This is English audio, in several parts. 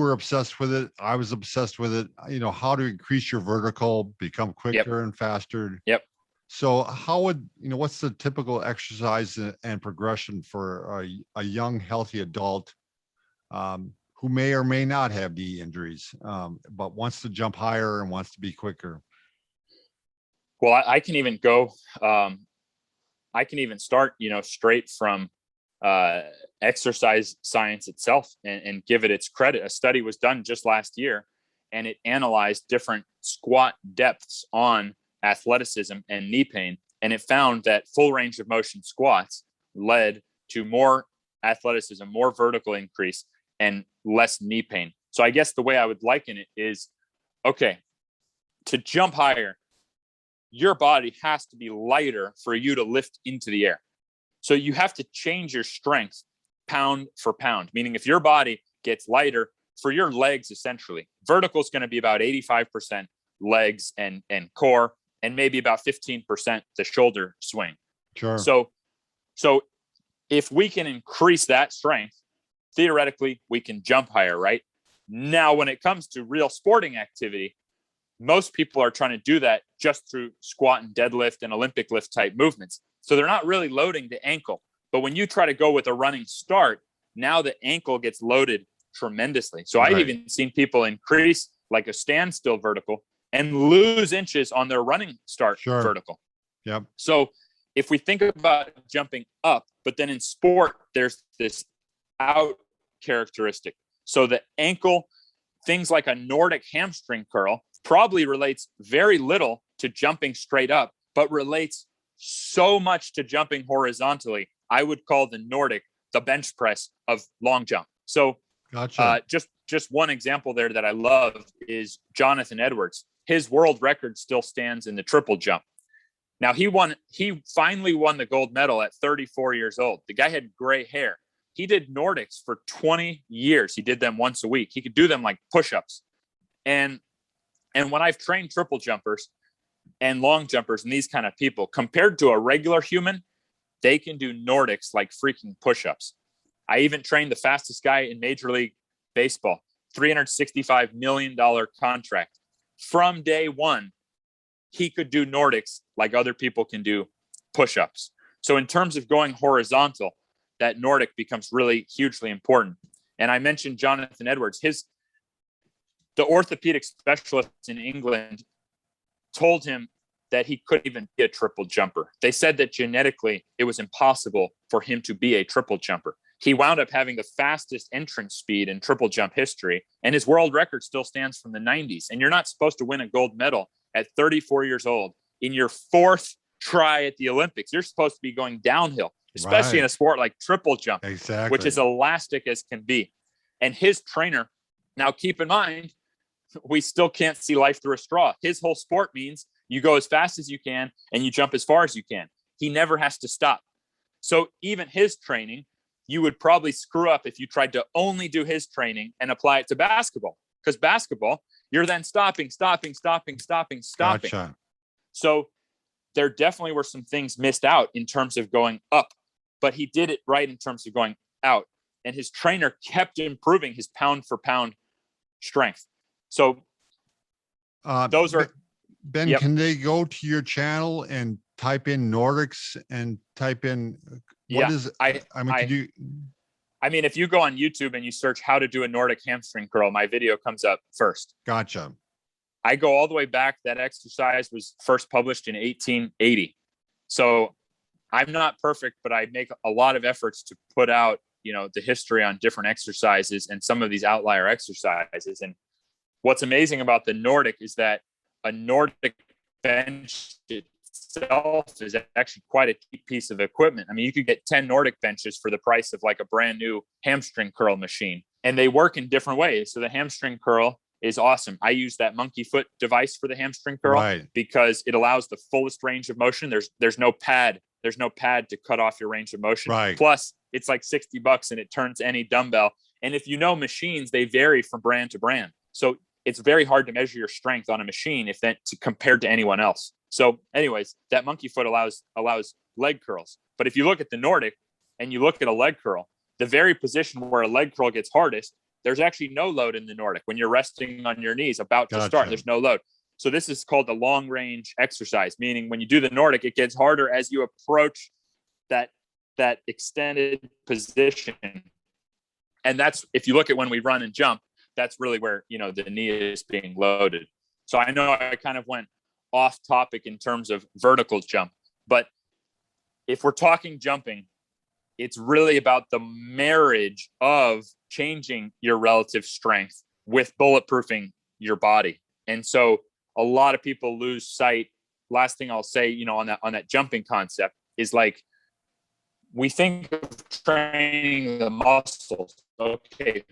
were obsessed with it. I was obsessed with it. How to increase your vertical, become quicker and faster. Yep. So how would, what's the typical exercise and progression for a young, healthy adult who may or may not have knee injuries, but wants to jump higher and wants to be quicker? Well, I can even go, I can even start, straight from exercise science itself and give it its credit. A study was done just last year, and it analyzed different squat depths on athleticism and knee pain. And it found that full range of motion squats led to more athleticism, more vertical increase, and less knee pain. So I guess the way I would liken it is, okay, to jump higher, your body has to be lighter for you to lift into the air. So you have to change your strength pound for pound, meaning if your body gets lighter for your legs, essentially, vertical is going to be about 85% legs and core, and maybe about 15% the shoulder swing. Sure. So if we can increase that strength, theoretically, we can jump higher, right? Now, when it comes to real sporting activity, most people are trying to do that just through squat and deadlift and Olympic lift type movements. So they're not really loading the ankle. But when you try to go with a running start, now the ankle gets loaded tremendously. So I've even seen people increase like a standstill vertical and lose inches on their running start vertical. Yep. So if we think about jumping up, but then in sport, there's this out characteristic. So the ankle, things like a Nordic hamstring curl probably relates very little to jumping straight up, but relates so much to jumping horizontally. I would call the Nordik the bench press of long jump. So gotcha. Just one example there that I love is Jonathan Edwards. His world record still stands in the triple jump. Now he finally won the gold medal at 34 years old. The guy had gray hair. He did Nordics for 20 years. He did them once a week. He could do them like push-ups. And when I've trained triple jumpers and long jumpers and these kind of people, compared to a regular human, they can do Nordics like freaking push-ups. I even trained the fastest guy in Major League Baseball, $365 million contract. From day one, he could do Nordics like other people can do push-ups. So in terms of going horizontal, that Nordic becomes really hugely important. And I mentioned Jonathan Edwards. The orthopedic specialist in England told him that he couldn't even be a triple jumper. They said that genetically it was impossible for him to be a triple jumper. He wound up having the fastest entrance speed in triple jump history, and his world record still stands from the 90s. And you're not supposed to win a gold medal at 34 years old in your fourth try at the Olympics. You're supposed to be going downhill, especially in a sport like triple jump, which is elastic as can be. And his trainer, now keep in mind, we still can't see life through a straw. His whole sport means you go as fast as you can and you jump as far as you can. He never has to stop. So even his training, you would probably screw up if you tried to only do his training and apply it to basketball. Because basketball, you're then stopping. Gotcha. So there definitely were some things missed out in terms of going up, but he did it right in terms of going out. And his trainer kept improving his pound for pound strength. So those are... Ben, can they go to your channel and type in Nordics and type in if you go on YouTube and you search how to do a Nordic hamstring curl, my video comes up first. Gotcha. I go all the way back. That exercise was first published in 1880. So I'm not perfect, but I make a lot of efforts to put out, the history on different exercises and some of these outlier exercises. And what's amazing about the Nordic is that a Nordic bench itself is actually quite a cheap piece of equipment. I mean, you could get 10 Nordic benches for the price of like a brand new hamstring curl machine, and they work in different ways. So the hamstring curl is awesome. I use that monkey foot device for the hamstring curl because it allows the fullest range of motion. There's no pad. There's no pad to cut off your range of motion. Plus it's like $60 and it turns any dumbbell. And if you know machines, they vary from brand to brand. So it's very hard to measure your strength on a machine compared to anyone else. So anyways, that monkey foot allows leg curls. But if you look at the Nordic and you look at a leg curl, the very position where a leg curl gets hardest, there's actually no load in the Nordic. When you're resting on your knees about to start, Gotcha. there's no load. So this is called the long range exercise, meaning when you do the Nordic, it gets harder as you approach that extended position. And that's, if you look at when we run and jump, that's really where, the knee is being loaded. So I know I kind of went off topic in terms of vertical jump, but if we're talking jumping, it's really about the marriage of changing your relative strength with bulletproofing your body. And so a lot of people lose sight. Last thing I'll say, on that jumping concept is like, we think of training the muscles. Okay,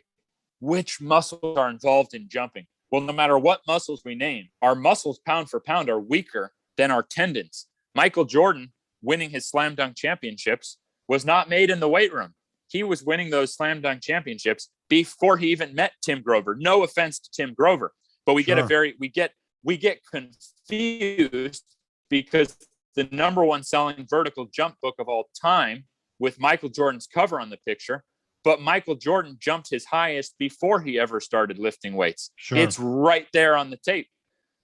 which muscles are involved in jumping? Well, no matter what muscles we name, our muscles pound for pound are weaker than our tendons. Michael Jordan winning his slam dunk championships was not made in the weight room. He was winning those slam dunk championships before he even met Tim Grover. No offense to Tim Grover, but we get confused because the number one selling vertical jump book of all time, with Michael Jordan's cover on the picture, but Michael Jordan jumped his highest before he ever started lifting weights. Sure. It's right there on the tape.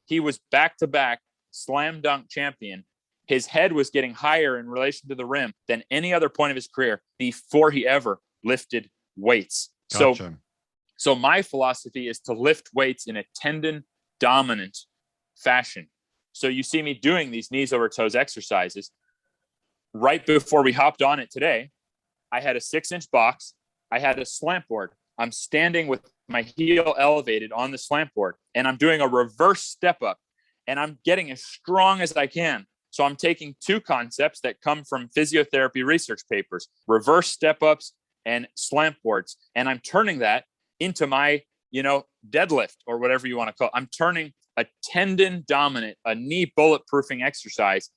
He was back-to-back slam dunk champion. His head was getting higher in relation to the rim than any other point of his career before he ever lifted weights. Gotcha. So my philosophy is to lift weights in a tendon dominant fashion. So you see me doing these knees over toes exercises. Right before we hopped on it today, I had a 6-inch box. I had a slant board. I'm standing with my heel elevated on the slant board, and I'm doing a reverse step up, and I'm getting as strong as I can. So I'm taking two concepts that come from physiotherapy research papers, reverse step ups and slant boards. And I'm turning that into my, deadlift or whatever you want to call it. I'm turning a tendon dominant, a knee bulletproofing exercise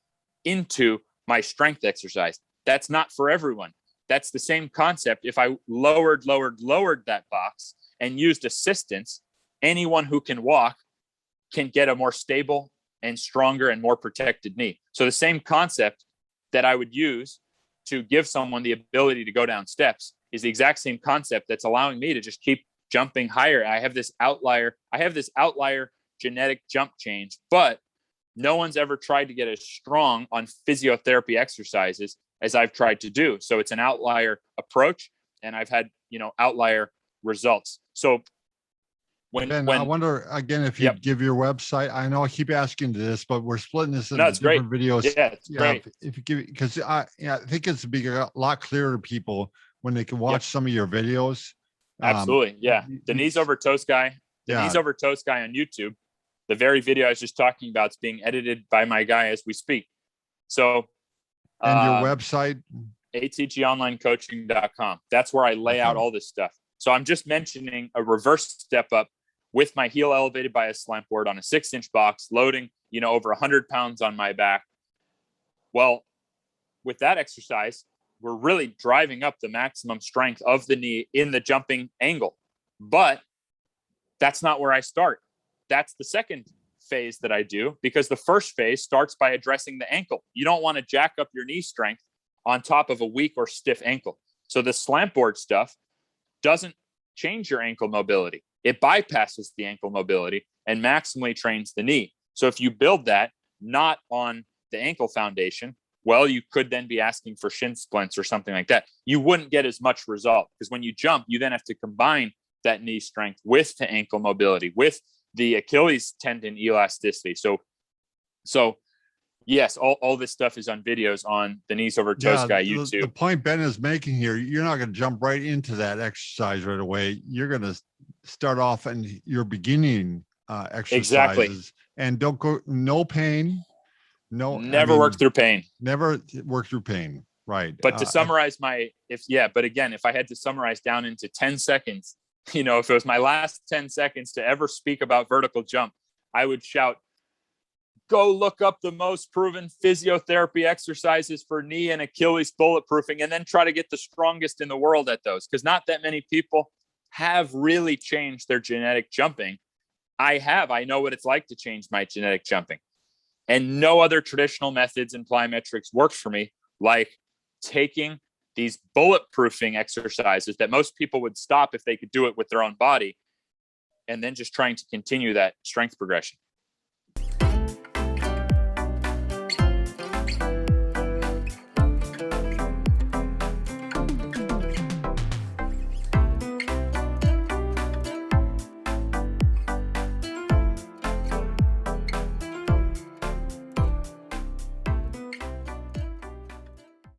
into my strength exercise. That's not for everyone. That's the same concept. If I lowered that box and used assistance, anyone who can walk can get a more stable and stronger and more protected knee. So the same concept that I would use to give someone the ability to go down steps is the exact same concept that's allowing me to just keep jumping higher. I have this outlier genetic jump change, but no one's ever tried to get as strong on physiotherapy exercises as I've tried to do. So it's an outlier approach, and I've had, outlier results. So Ben, I wonder again if you give your website. I know I keep asking this, but we're splitting this into different videos. Yeah, it's great. If you give, because I think it's a lot clearer to people when they can watch some of your videos. Absolutely, yeah. The knees over toes guy. Knees over toes guy on YouTube. The very video I was just talking about is being edited by my guy as we speak. So, and your website, atgonlinecoaching.com. That's where I lay out all this stuff. So I'm just mentioning a reverse step up with my heel elevated by a slant board on a 6-inch box, loading, over 100 pounds on my back. Well, with that exercise, we're really driving up the maximum strength of the knee in the jumping angle. But that's not where I start. That's the second phase that I do, because the first phase starts by addressing the ankle. You don't want to jack up your knee strength on top of a weak or stiff ankle. So the slant board stuff doesn't change your ankle mobility. It bypasses the ankle mobility and maximally trains the knee. So if you build that not on the ankle foundation, well, you could then be asking for shin splints or something like that. You wouldn't get as much result, because when you jump, you then have to combine that knee strength with the ankle mobility, with the Achilles tendon elasticity. So yes, all this stuff is on videos on the Knees Over Toes guy YouTube. The point Ben is making here, you're not going to jump right into that exercise right away. You're going to start off in your beginning exercises. Exactly. And don't go, no pain. Never work through pain. Never work through pain. Right. But to summarize if I had to summarize down into 10 seconds, if it was my last 10 seconds to ever speak about vertical jump, I would shout, go look up the most proven physiotherapy exercises for knee and Achilles bulletproofing, and then try to get the strongest in the world at those. Because not that many people have really changed their genetic jumping. I know what it's like to change my genetic jumping. And no other traditional methods in plyometrics works for me like taking these bulletproofing exercises that most people would stop if they could do it with their own body, and then just trying to continue that strength progression.